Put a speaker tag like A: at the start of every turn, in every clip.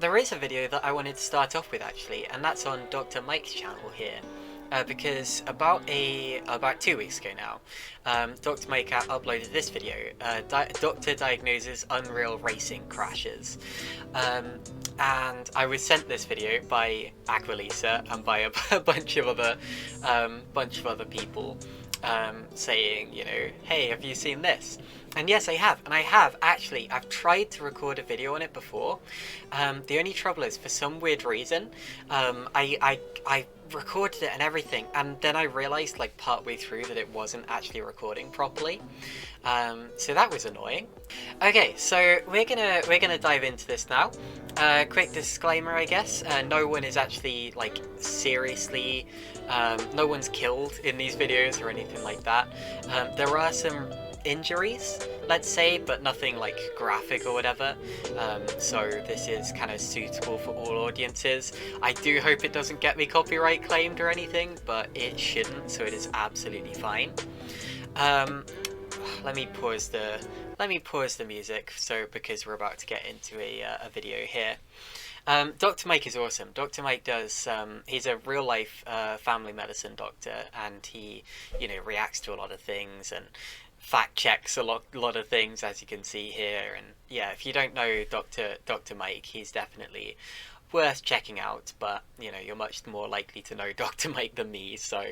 A: there is a video that I wanted to start off with actually, and that's on Dr. Mike's channel here. Because about 2 weeks ago now, Dr. Mike uploaded this video. Doctor diagnoses Unreal Racing crashes, and I was sent this video by Aqualisa and by a bunch of other people, saying, you know, hey, have you seen this? And yes, I have, and I've tried to record a video on it before. The only trouble is, for some weird reason, I recorded it and everything, and then I realized like partway through that it wasn't actually recording properly. So that was annoying. Okay, so we're gonna dive into this now. Quick disclaimer, I guess. No one is actually like seriously, no one's killed in these videos or anything like that. There are some injuries, let's say, but nothing like graphic or whatever, so this is kind of suitable for all audiences. I do hope it doesn't get me copyright claimed or anything, but it shouldn't, so it is absolutely fine. Let me pause the music, so because we're about to get into a video here. Dr. Mike is awesome. Dr. Mike does, he's a real life family medicine doctor, and he, you know, reacts to a lot of things and fact checks a lot of things, as you can see here. And yeah, if you don't know Dr. Mike, he's definitely worth checking out, but you know, you're much more likely to know Dr. Mike than me, so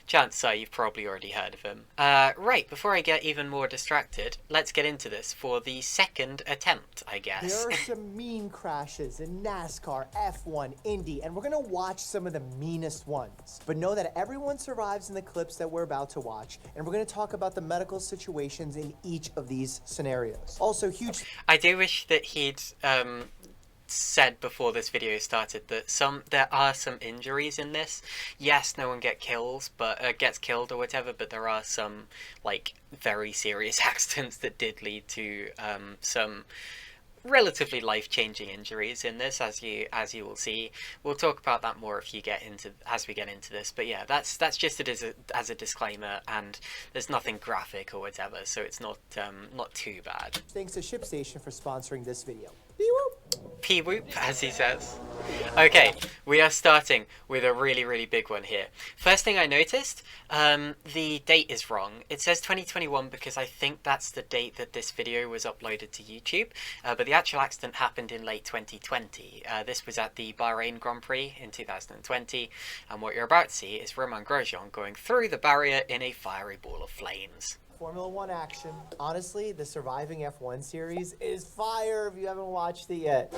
A: chances are you've probably already heard of him. Right, before I get even more distracted, let's get into this for the second attempt, I guess.
B: There are some mean crashes in NASCAR, F1, Indy, and we're gonna watch some of the meanest ones. But know that everyone survives in the clips that we're about to watch, and we're gonna talk about the medical situations in each of these scenarios. Also, huge...
A: I do wish that he'd said before this video started that there are some injuries in this. Yes, no one gets killed or whatever, but there are some like very serious accidents that did lead to some relatively life-changing injuries in this, as you will see. We'll talk about that more as we get into this, but yeah, that's just it as a disclaimer, and there's nothing graphic or whatever, so it's not too bad.
B: Thanks to ShipStation for sponsoring this video. Pee-woop!
A: Pee-woop, as he says. Okay, we are starting with a really big one here. First thing I noticed, the date is wrong. It says 2021 because I think that's the date that this video was uploaded to YouTube, but the actual accident happened in late 2020. This was at the Bahrain Grand Prix in 2020, and what you're about to see is Romain Grosjean going through the barrier in a fiery ball of flames.
B: Formula One action. Honestly, the Surviving F1 series is fire if you haven't watched it yet.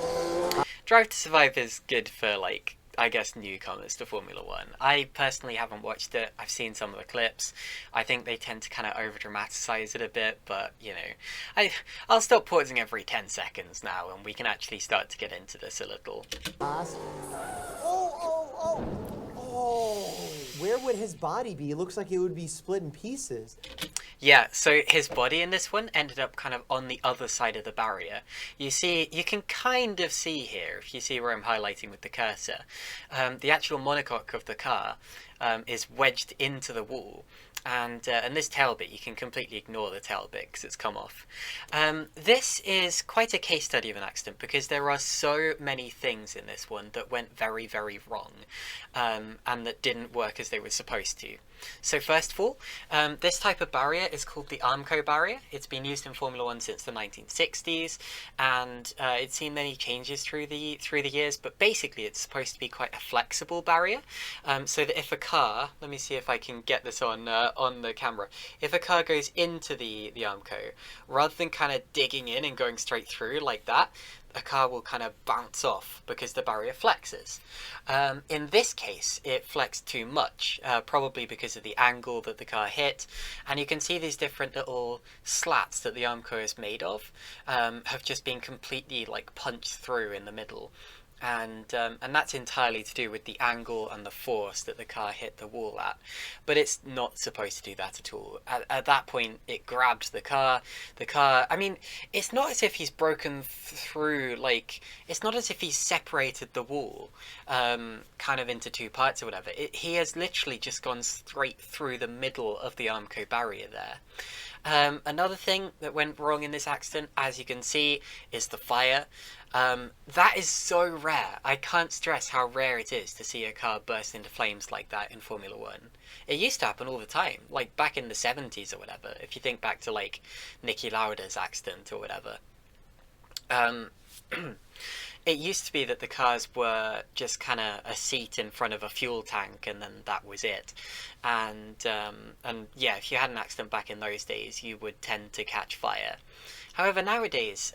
A: Drive to Survive is good for, like, I guess, newcomers to Formula One. I personally haven't watched it. I've seen some of the clips. I think they tend to kind of over-dramatize it a bit, but, you know, I'll stop pausing every 10 seconds now, and we can actually start to get into this a little.
B: Where would his body be? It looks like it would be split in pieces.
A: Yeah, so his body in this one ended up kind of on the other side of the barrier. You can kind of see here, if you see where I'm highlighting with the cursor, the actual monocoque of the car is wedged into the wall. And this tail bit, you can completely ignore the tail bit because it's come off. This is quite a case study of an accident because there are so many things in this one that went very wrong, and that didn't work as they were supposed to. So first of all, this type of barrier is called the Armco barrier. It's been used in Formula One since the 1960s, and it's seen many changes through the years. But basically, it's supposed to be quite a flexible barrier, so that if a car, let me see if I can get this on the camera. If a car goes into the Armco, rather than kind of digging in and going straight through like that, a car will kind of bounce off because the barrier flexes. In this case, it flexed too much, probably because of the angle that the car hit. And you can see these different little slats that the Armco is made of have just been completely like punched through in the middle. And that's entirely to do with the angle and the force that the car hit the wall at. But it's not supposed to do that at all. At that point, it grabbed the car. I mean, it's not as if he's broken through, like, it's not as if he's separated the wall kind of into two parts or whatever. He has literally just gone straight through the middle of the Armco barrier there. Another thing that went wrong in this accident, as you can see, is the fire. That is so rare. I can't stress how rare it is to see a car burst into flames like that in Formula One. It used to happen all the time, like back in the 70s or whatever, if you think back to like Niki Lauda's accident or whatever. Um, it used to be that the cars were just kind of a seat in front of a fuel tank, and then that was it. And yeah, if you had an accident back in those days, you would tend to catch fire. However, nowadays,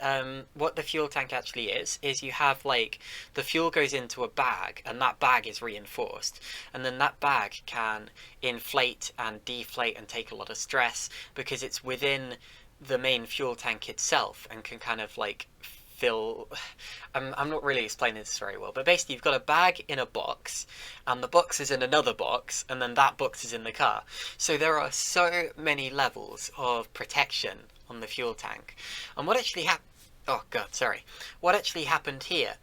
A: what the fuel tank actually is you have like the fuel goes into a bag, and that bag is reinforced, and then that bag can inflate and deflate and take a lot of stress because it's within the main fuel tank itself and can kind of like fill. I'm not really explaining this very well, but basically you've got a bag in a box, and the box is in another box, and then that box is in the car. So there are so many levels of protection on the fuel tank. And what actually what actually happened here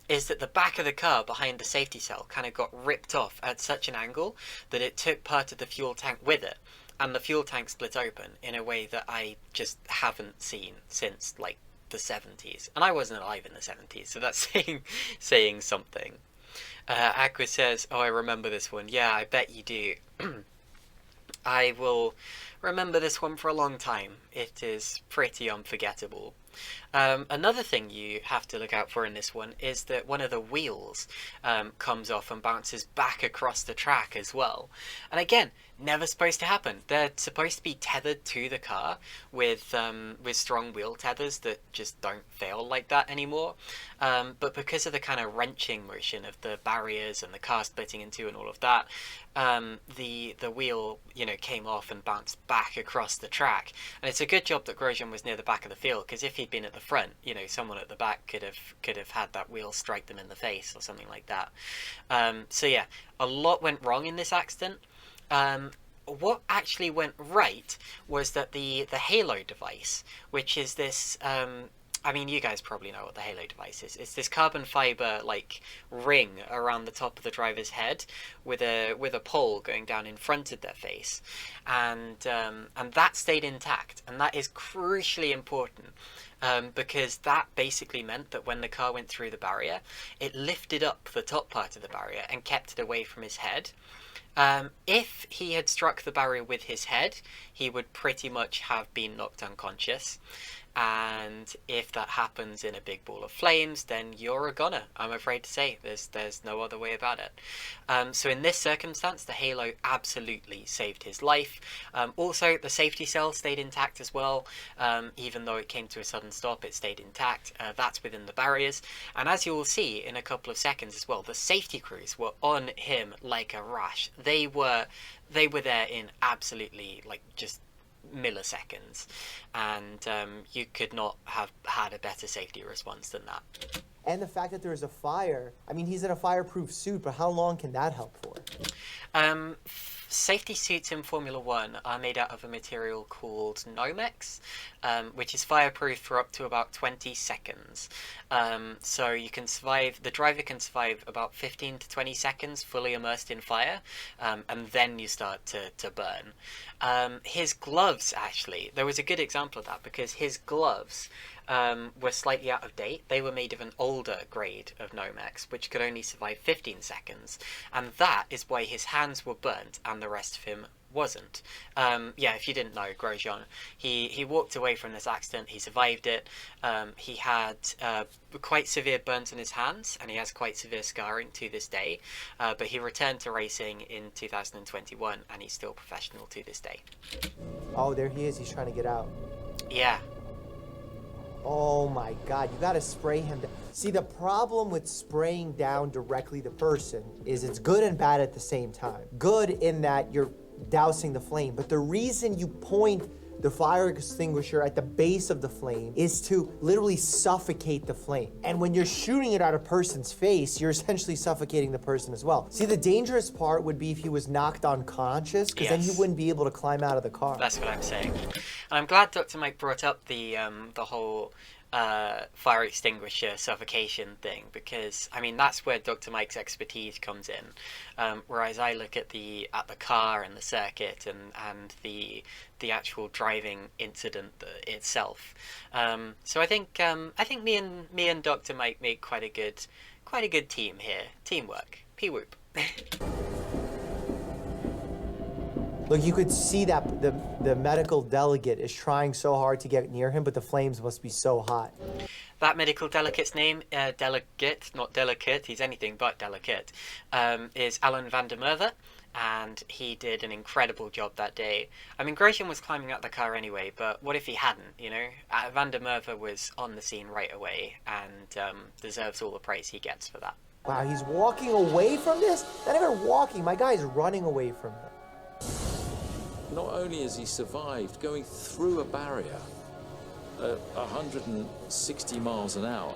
A: is that the back of the car behind the safety cell kind of got ripped off at such an angle that it took part of the fuel tank with it, and the fuel tank split open in a way that I just haven't seen since like the 70s, and I wasn't alive in the 70s, so that's saying something. Aqua says, "Oh, I remember this one." Yeah, I bet you do. I will remember this one for a long time. It is pretty unforgettable. Another thing you have to look out for in this one is that one of the wheels comes off and bounces back across the track as well. And again, never supposed to happen. They're supposed to be tethered to the car with strong wheel tethers that just don't fail like that anymore. But because of the kind of wrenching motion of the barriers and the car splitting in two and all of that, the wheel, came off and bounced back across the track. And it's a good job that Grosjean was near the back of the field, because if he'd been at the front, someone at the back could have had that wheel strike them in the face or something like that. So yeah, a lot went wrong in this accident. What actually went right was that the halo device, which is this, you guys probably know what the halo device is. It's this carbon fiber like ring around the top of the driver's head with a pole going down in front of their face, and that stayed intact, and that is crucially important. Because that basically meant that when the car went through the barrier, it lifted up the top part of the barrier and kept it away from his head. If he had struck the barrier with his head, he would pretty much have been knocked unconscious. And if that happens in a big ball of flames, then you're a goner, I'm afraid to say. There's no other way about it. So in this circumstance, the halo absolutely saved his life. Also, the safety cell stayed intact as well. Even though it came to a sudden stop, it stayed intact. That's within the barriers. And as you will see in a couple of seconds as well, the safety crews were on him like a rush. They were there in absolutely just milliseconds, and you could not have had a better safety response than that.
B: And the fact that there was a fire, he's in a fireproof suit, but how long can that help for?
A: Safety suits in Formula One are made out of a material called Nomex, which is fireproof for up to about 20 seconds. So you can the driver can survive about 15 to 20 seconds fully immersed in fire, and then you start to burn. His gloves, actually, there was a good example of that, because his gloves were slightly out of date. They were made of an older grade of Nomex, which could only survive 15 seconds, and that is why his hands were burnt and the rest of him wasn't. If you didn't know, Grosjean, he walked away from this accident. He survived it. He had quite severe burns on his hands, and he has quite severe scarring to this day, but he returned to racing in 2021, and he's still professional to this day.
B: Oh, there he is. He's trying to get out.
A: Yeah.
B: Oh my God, you gotta spray him down. See, the problem with spraying down directly the person is it's good and bad at the same time. Good in that you're dousing the flame, but the reason you point the fire extinguisher at the base of the flame is to literally suffocate the flame. And when you're shooting it at a person's face, you're essentially suffocating the person as well. See, the dangerous part would be if he was knocked unconscious, because then he wouldn't be able to climb out of the car.
A: That's what I'm saying. And I'm glad Dr. Mike brought up the whole fire extinguisher suffocation thing, because I mean that's where Dr. Mike's expertise comes in. Whereas I look at the car and the circuit and the actual driving incident itself. So I think me and Dr. Mike make quite a good team here. Teamwork. Pee-woop.
B: Look, you could see that the medical delegate is trying so hard to get near him, but the flames must be so hot.
A: That medical delegate's name, delegate, not delicate, he's anything but delicate, is Alan van der Merwe, and he did an incredible job that day. I mean, Grosjean was climbing out the car anyway, but what if he hadn't, you know? Van der Merwe was on the scene right away, and deserves all the praise he gets for that.
B: Wow, he's walking away from this? Not even walking, my guy is running away from him.
C: Not only has he survived going through a barrier at 160 miles an hour.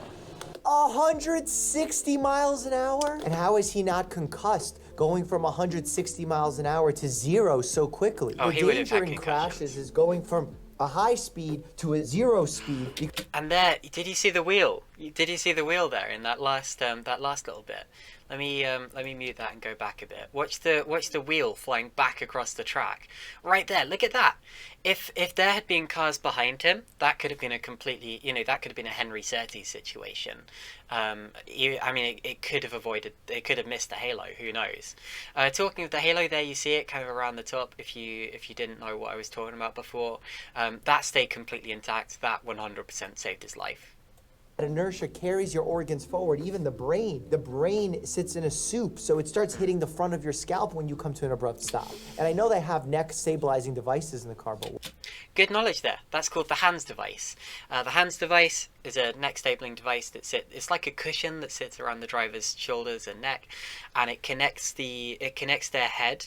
B: 160 miles an hour? And how is he not concussed going from 160 miles an hour to 0 so quickly?
A: Oh,
B: the
A: he would have
B: danger
A: had
B: in
A: concussions.
B: crashes is going from a high speed to a 0 speed.
A: And there, did you see the wheel? Did you see the wheel there in that last little bit? Let me mute that and go back a bit. Watch the wheel flying back across the track. Right there, look at that. If there had been cars behind him, that could have been a completely, that could have been a Henry Surtees situation. I mean, it could have missed the halo, who knows. Talking of the halo there, you see it kind of around the top, if you didn't know what I was talking about before. That stayed completely intact, that 100% saved his life.
B: Inertia carries your organs forward, even the brain. The brain sits in a soup, so it starts hitting the front of your scalp when you come to an abrupt stop. And I know they have neck stabilizing devices in the car, but...
A: Good knowledge there. That's called the HANS device. The HANS device is a neck stabilizing device it's like a cushion that sits around the driver's shoulders and neck, and it connects their head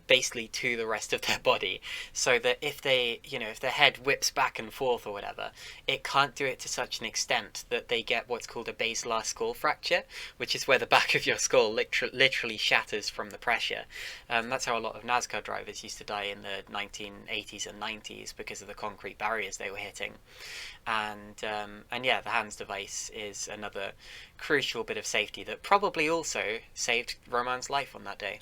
A: basically to the rest of their body, so that if their head whips back and forth or whatever, it can't do it to such an extent that they get what's called a basilar skull fracture, which is where the back of your skull literally shatters from the pressure. That's how a lot of NASCAR drivers used to die in the 1980s and 90s, because of the concrete barriers they were hitting. And yeah, the HANS device is another crucial bit of safety that probably also saved Romain's life on that day.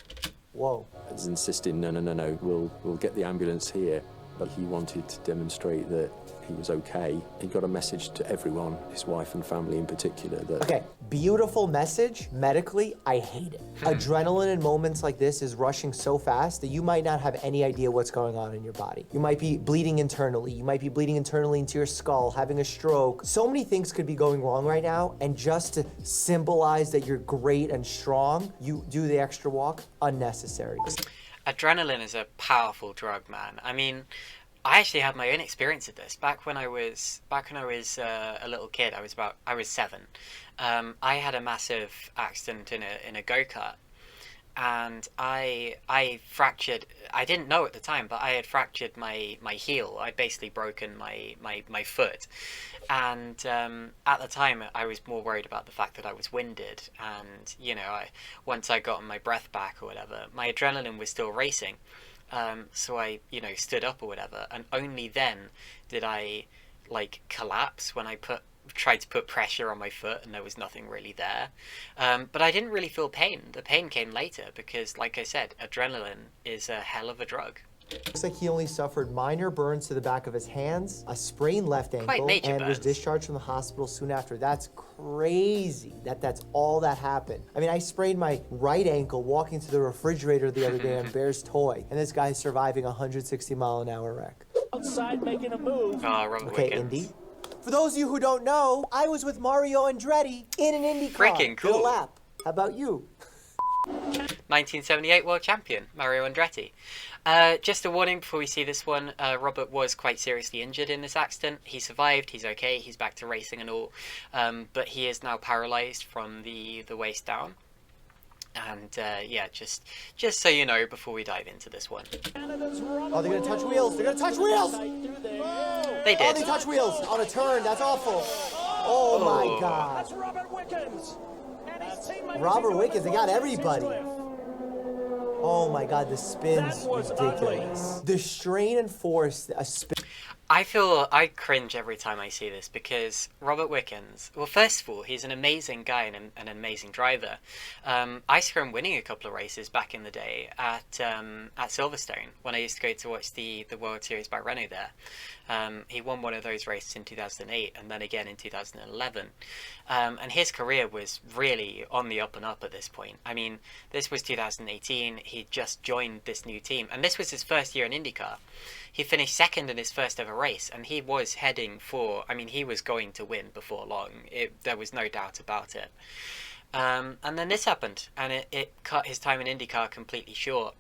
B: Whoa.
C: I was insisting, no, we'll get the ambulance here. But he wanted to demonstrate that he was okay. He got a message to everyone, his wife and family in particular, that...
B: Okay, beautiful message. Medically, I hate it. Adrenaline in moments like this is rushing so fast that you might not have any idea what's going on in your body. You might be bleeding internally. You might be bleeding internally into your skull, having a stroke. So many things could be going wrong right now, and just to symbolize that you're great and strong, you do the extra walk, unnecessary.
A: Adrenaline is a powerful drug, man. I mean, I actually had my own experience of this back when I was a little kid. I was 7. I had a massive accident in a go-kart, and I fractured. I didn't know at the time, but I had fractured my heel. I'd basically broken my foot, and at the time I was more worried about the fact that I was winded, and once I got my breath back or whatever, my adrenaline was still racing. So I stood up or whatever, and only then did I collapse when I tried to put pressure on my foot and there was nothing really there. But I didn't really feel pain. The pain came later because, like I said, adrenaline is a hell of a drug.
B: Looks like he only suffered minor burns to the back of his hands, a sprained left ankle, and was discharged from the hospital soon after. That's crazy. That's all that happened. I mean, I sprained my right ankle walking to the refrigerator the other day on Bear's Toy, and this guy's surviving a 160 mile an hour wreck.
D: Outside making a move.
A: Oh, Robert
B: Okay,
A: Wickens.
B: Indy. For those of you who don't know, I was with Mario Andretti in an IndyCar.
A: Freaking cool.
B: Did a lap. How about you?
A: 1978 world champion Mario Andretti. Just a warning before we see this one, Robert was quite seriously injured in this accident. He survived, he's okay, he's back to racing and all, but he is now paralysed from the waist down. And yeah, just so you know before we dive into this one.
B: Oh, they're gonna touch wheels. They're gonna touch wheels.
A: They did.
B: Oh, they touch wheels on a turn. That's awful. Oh my God.
D: That's Robert Wickens. And his teammates.
B: Robert Wickens, they got everybody. Oh my God, the spin's
D: That was
B: ridiculous.
D: ugly.
B: The strain and force, a spin.
A: I cringe every time I see this because Robert Wickens, well, first of all, he's an amazing guy and an amazing driver. I saw him winning a couple of races back in the day at Silverstone when I used to go to watch the World Series by Renault there. He won one of those races in 2008 and then again in 2011. And his career was really on the up and up at this point. I mean, this was 2018. He just joined this new team, and this was his first year in IndyCar. He finished second in his first ever race, and he was heading for, I mean, he was going to win before long. There was no doubt about it. And then this happened, and it cut his time in IndyCar completely short.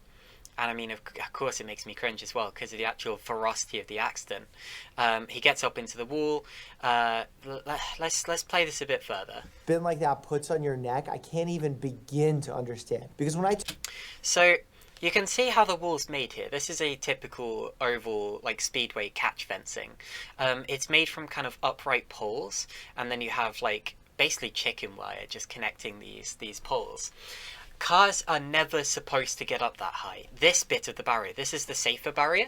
A: And I mean, of course, it makes me cringe as well because of the actual ferocity of the accident. He gets up into the wall. Let's play this a bit further.
B: Spin like that puts on your neck, I can't even begin to understand. Because when
A: So you can see how the wall's made here. This is a typical oval, like, speedway catch fencing. It's made from kind of upright poles, and then you have, like, basically chicken wire just connecting these poles. Cars are never supposed to get up that high. This bit of the barrier, this is the safer barrier.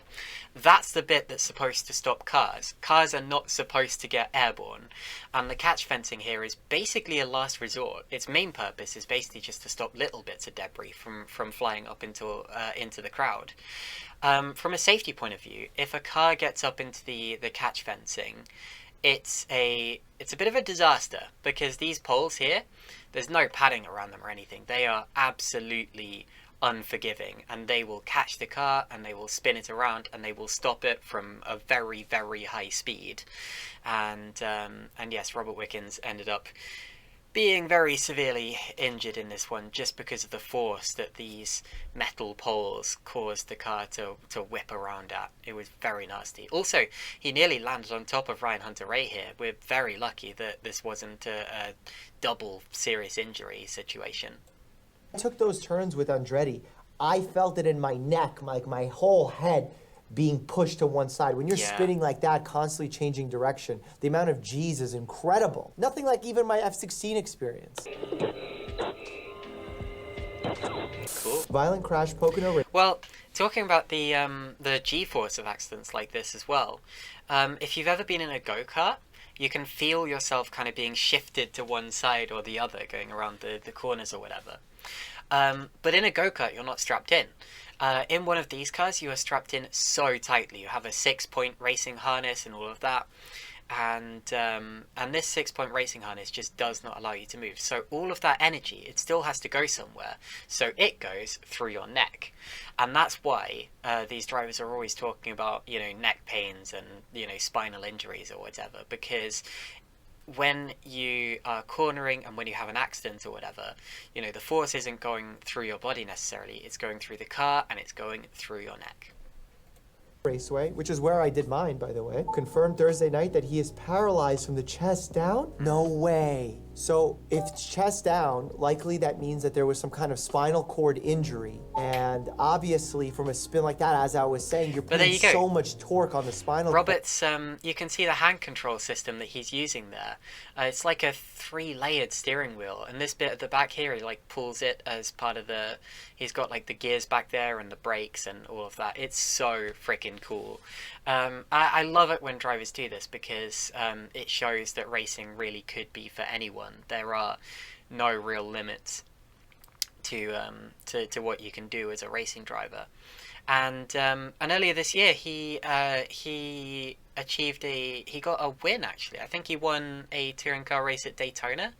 A: That's the bit that's supposed to stop cars. Cars are not supposed to get airborne. And the catch fencing here is basically a last resort. Its main purpose is basically just to stop little bits of debris from flying up into the crowd. From a safety point of view, if a car gets up into the catch fencing, it's a bit of a disaster because these poles here, there's no padding around them or anything. They are absolutely unforgiving, and they will catch the car and they will spin it around and they will stop it from a very, very high speed. And yes, Robert Wickens ended up being very severely injured in this one just because of the force that these metal poles caused the car to whip around at. It was very nasty. Also, he nearly landed on top of Ryan Hunter-Reay here. We're very lucky that this wasn't a double serious injury situation.
B: I took those turns with Andretti, I felt it in my neck, like my whole head being pushed to one side. When you're spinning like that, constantly changing direction, the amount of G's is incredible. Nothing like even my F16 experience.
A: Cool.
B: Violent crash, Pocono.
A: Well, talking about the G-force of accidents like this as well, if you've ever been in a go-kart, you can feel yourself kind of being shifted to one side or the other going around the corners or whatever. But in a go-kart, you're not strapped in. In one of these cars, you are strapped in so tightly. You have a 6-point racing harness and all of that. And this 6-point racing harness just does not allow you to move. So all of that energy, it still has to go somewhere. So it goes through your neck. And that's why these drivers are always talking about, neck pains and, spinal injuries or whatever. Because when you are cornering and when you have an accident or whatever, the force isn't going through your body necessarily. It's going through the car and it's going through your neck.
B: Raceway, which is where I did mine, by the way. Confirmed Thursday night that he is paralyzed from the chest down? No way. So if it's chest down, likely that means that there was some kind of spinal cord injury. And obviously from a spin like that, as I was saying, you're putting so much torque on the spinal cord.
A: Robert's, you can see the hand control system that he's using there. It's like a 3-layered steering wheel. And this bit at the back here, he pulls it as part of he's got the gears back there and the brakes and all of that. It's so freaking cool. I love it when drivers do this because it shows that racing really could be for anyone. There are no real limits to what you can do as a racing driver. And earlier this year he got a win actually. I think he won a touring car race at Daytona,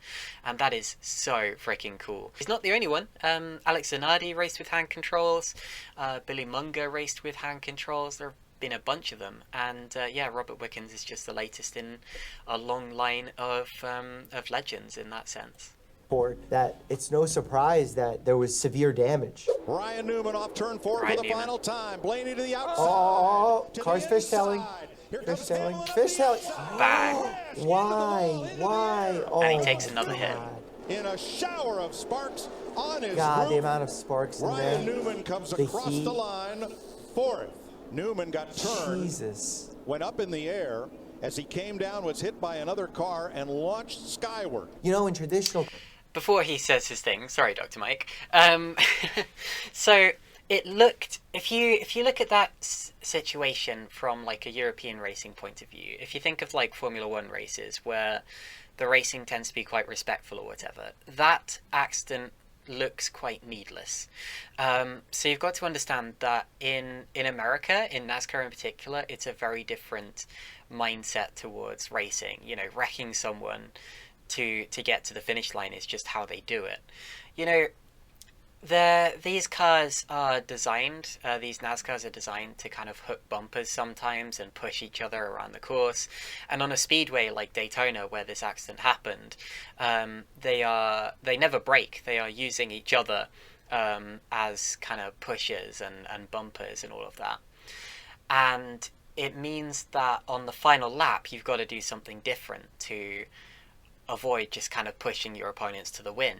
A: and that is so freaking cool. He's not the only one. Alex Zanardi raced with hand controls. Billy Munger raced with hand controls. There have been a bunch of them, and Robert Wickens is just the latest in a long line of legends in that sense.
B: That it's no surprise that there was severe damage.
E: Ryan Newman off turn 4 for the final time. Blaney to the outside.
B: Oh, car's fishtailing. Fishtailing.
A: Bang.
B: Why? Oh,
A: and he takes another hit.
E: In a shower of sparks on his
B: roof. The
E: roof,
B: amount of sparks in there.
E: Ryan Newman comes across the line. 4th. Newman got turned.
B: Jesus.
E: Went up in the air. As he came down, was hit by another car and launched skyward.
B: In traditional...
A: Before he says his thing, sorry, Dr. Mike. So It looked, if you look at that situation from like a European racing point of view, if you think of like Formula One races where the racing tends to be quite respectful or whatever, that accident looks quite needless. So you've got to understand that in America, in NASCAR in particular, it's a very different mindset towards racing. You know, wrecking someone to get to the finish line is just how they do it. You know, these cars are designed, these NASCARs are designed to kind of hook bumpers sometimes and push each other around the course. And on a speedway like Daytona, where this accident happened, they never brake. They are using each other as kind of pushers and bumpers and all of that. And it means that on the final lap, you've got to do something different to avoid just kind of pushing your opponents to the win.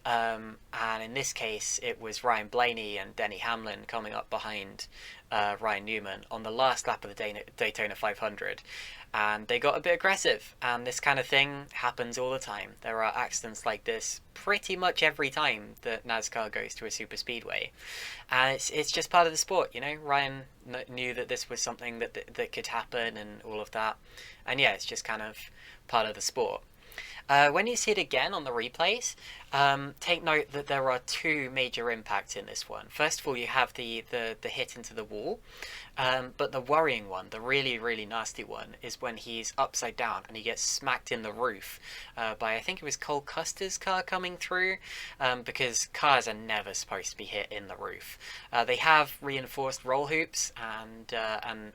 A: And in this case, it was Ryan Blaney and Denny Hamlin coming up behind Ryan Newman on the last lap of the Daytona 500. And they got a bit aggressive. And this kind of thing happens all the time. There are accidents like this pretty much every time that NASCAR goes to a super speedway. And it's just part of the sport, you know. Ryan knew that this was something that could happen and all of that. And yeah, it's just kind of part of the sport. When you see it again on the replays, take note that there are two major impacts in this one. First of all, you have the hit into the wall, but the worrying one, the really, really nasty one, is when he's upside down and he gets smacked in the roof by, I think it was Cole Custer's car coming through, because cars are never supposed to be hit in the roof. They have reinforced roll hoops and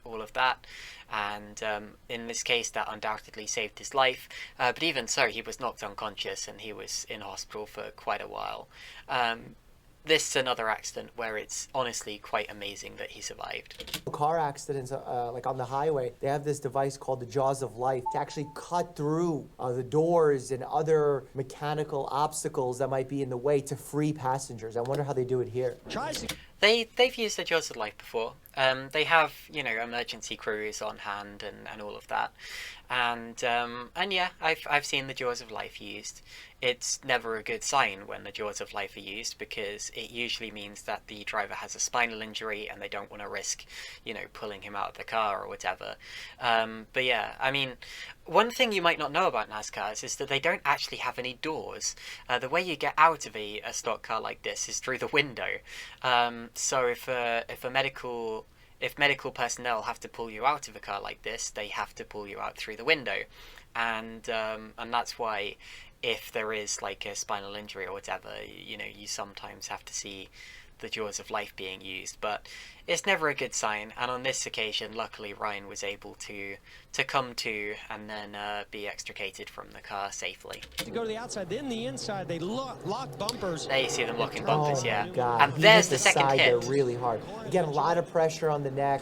A: all of that, and in this case that undoubtedly saved his life, but even so, he was knocked unconscious and he was in hospital for quite a while. This is another accident where it's honestly quite amazing that he survived.
B: Car accidents, like on the highway, they have this device called the jaws of life to actually cut through the doors and other mechanical obstacles that might be in the way to free passengers. I wonder how they do it here.
A: They've used the jaws of life before. They have, you know, emergency crews on hand and all of that. And yeah, I've seen the jaws of life used. It's never a good sign when the jaws of life are used, because it usually means that the driver has a spinal injury and they don't want to risk, you know, pulling him out of the car or whatever. But yeah, I mean, one thing you might not know about NASCARs is that they don't actually have any doors. The way you get out of a stock car like this is through the window. So if medical personnel have to pull you out of a car like this, they have to pull you out through the window, and that's why if there is like a spinal injury or whatever, you know, you sometimes have to see the jaws of life being used, but it's never a good sign. And on this occasion, luckily, Ryan was able to come to and then be extricated from the car safely.
D: To go to the outside, then the inside, they lock bumpers.
A: There you see them locking bumpers, yeah.
B: God.
A: And
B: He
A: there's
B: hit
A: the second
B: side
A: hit.
B: there really hard. Again, a lot of pressure on the neck.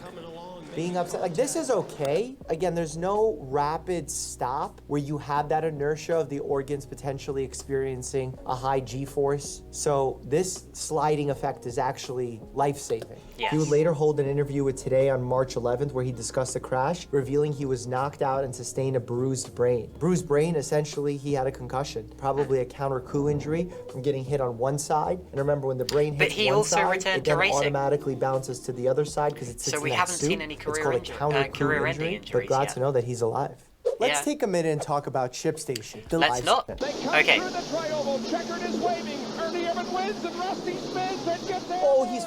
B: Being upset, like this is okay. Again, there's no rapid stop where you have that inertia of the organs potentially experiencing a high G-force. So this sliding effect is actually life-saving.
A: Yes.
B: He would later hold an interview with Today on March 11th where he discussed the crash, revealing he was knocked out and sustained a bruised brain. Bruised brain, essentially, he had a concussion, probably a counter-coup injury from getting hit on one side. And remember, when the brain hits one side, it then automatically bounces to the other side because it sits in that
A: we haven't
B: suit.
A: seen any
B: It's called a counter-coup injury, but glad to know that he's alive. Let's take a minute and talk about Chip Station.
A: Let's not. Okay.
D: Through the tri-oval, checkered is waving. Ernie Evans wins and Rusty spins and gets there.
B: Oh, he's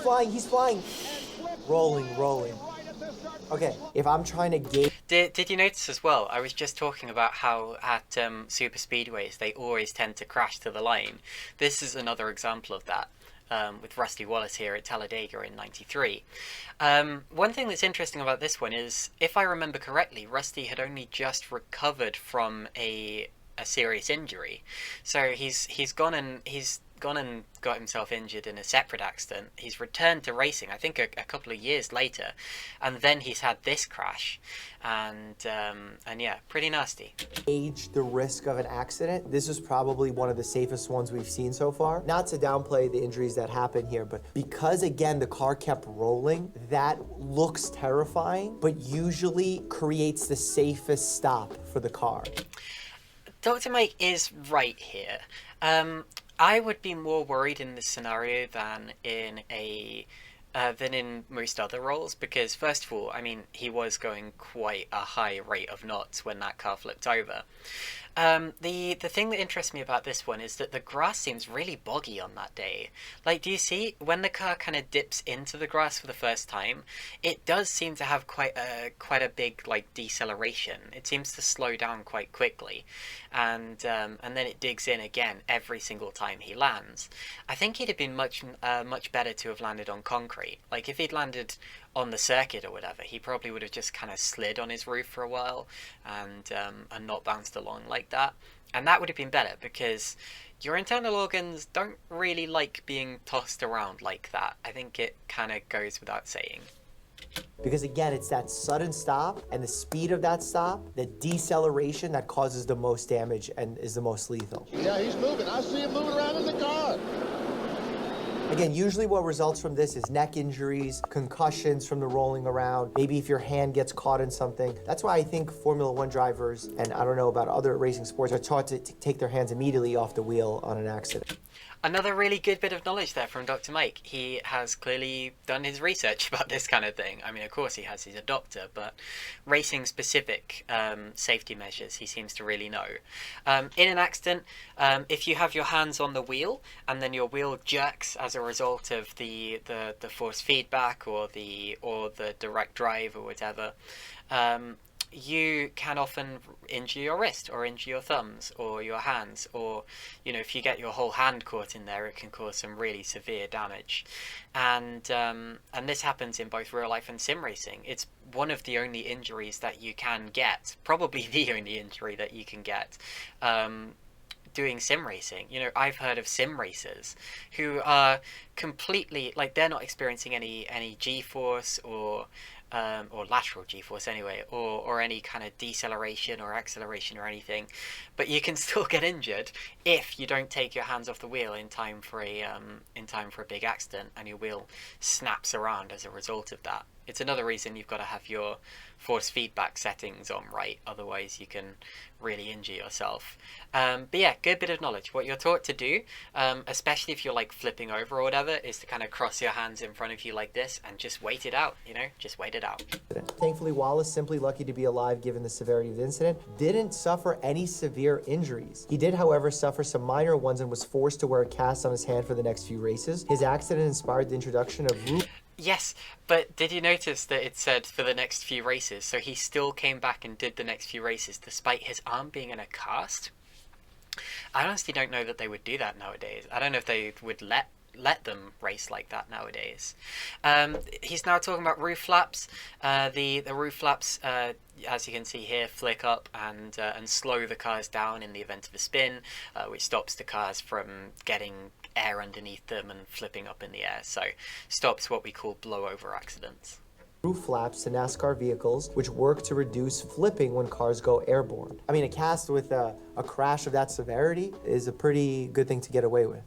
B: flying. Rolling. Okay, if I'm trying to gauge...
A: Did you notice as well, I was just talking about how at super speedways they always tend to crash to the line. This is another example of that. With Rusty Wallace here at Talladega in '93. One thing that's interesting about this one is, if I remember correctly, Rusty had only just recovered from a serious injury, so he's gone and got himself injured in a separate accident. He's returned to racing, I think a couple of years later, and then he's had this crash, and yeah, pretty nasty.
B: Gauge the risk of an accident. This is probably one of the safest ones we've seen so far. Not to downplay the injuries that happened here, but because again the car kept rolling, that looks terrifying, but usually creates the safest stop for the car.
A: Dr. Mike is right here. I would be more worried in this scenario than in most other roles, because first of all, I mean, he was going quite a high rate of knots when that car flipped over. The thing that interests me about this one is that the grass seems really boggy on that day. Like, do you see when the car kind of dips into the grass for the first time? It does seem to have quite a big like deceleration. It seems to slow down quite quickly, and then it digs in again every single time he lands. I think he'd have been much better to have landed on concrete. Like if he'd landed on the circuit or whatever, he probably would have just kind of slid on his roof for a while and not bounced along like that. And that would have been better, because your internal organs don't really like being tossed around like that. I think it kind of goes without saying.
B: Because again, it's that sudden stop and the speed of that stop, the deceleration that causes the most damage and is the most lethal.
E: Yeah, he's moving. I see him moving around in the car.
B: Again, usually what results from this is neck injuries, concussions from the rolling around, maybe if your hand gets caught in something. That's why I think Formula One drivers, and I don't know about other racing sports, are taught to take their hands immediately off the wheel on an accident.
A: Another really good bit of knowledge there from Dr. Mike. He has clearly done his research about this kind of thing. I mean, of course he has, he's a doctor, but racing-specific safety measures he seems to really know. In an accident, if you have your hands on the wheel and then your wheel jerks as a result of the force feedback or the direct drive or whatever, you can often injure your wrist or injure your thumbs or your hands, or if you get your whole hand caught in there, it can cause some really severe damage. And this happens in both real life and sim racing. It's one of the only injuries that you can get, probably the only injury that you can get, doing sim racing. I've heard of sim racers who are completely, like, they're not experiencing any G-force or lateral G-force anyway, or any kind of deceleration or acceleration or anything, but you can still get injured if you don't take your hands off the wheel in time for a big accident, and your wheel snaps around as a result of that. It's another reason you've got to have your force feedback settings on right, otherwise you can really injure yourself. But yeah, good bit of knowledge. What you're taught to do, especially if you're like flipping over or whatever, is to kind of cross your hands in front of you like this and just wait it out, just wait it out.
B: Thankfully, Wallace, simply lucky to be alive given the severity of the incident, didn't suffer any severe injuries. He did, however, suffer some minor ones and was forced to wear a cast on his hand for the next few races. His accident inspired the introduction of
A: Yes, but did you notice that it said for the next few races? So he still came back and did the next few races despite his arm being in a cast? I honestly don't know that they would do that nowadays. I don't know if they would let them race like that nowadays. He's now talking about roof flaps. The roof flaps, as you can see here, flick up and slow the cars down in the event of a spin, which stops the cars from getting air underneath them and flipping up in the air. So stops what we call blowover accidents.
B: Roof flaps to NASCAR vehicles, which work to reduce flipping when cars go airborne. I mean, a cast with a crash of that severity is a pretty good thing to get away with.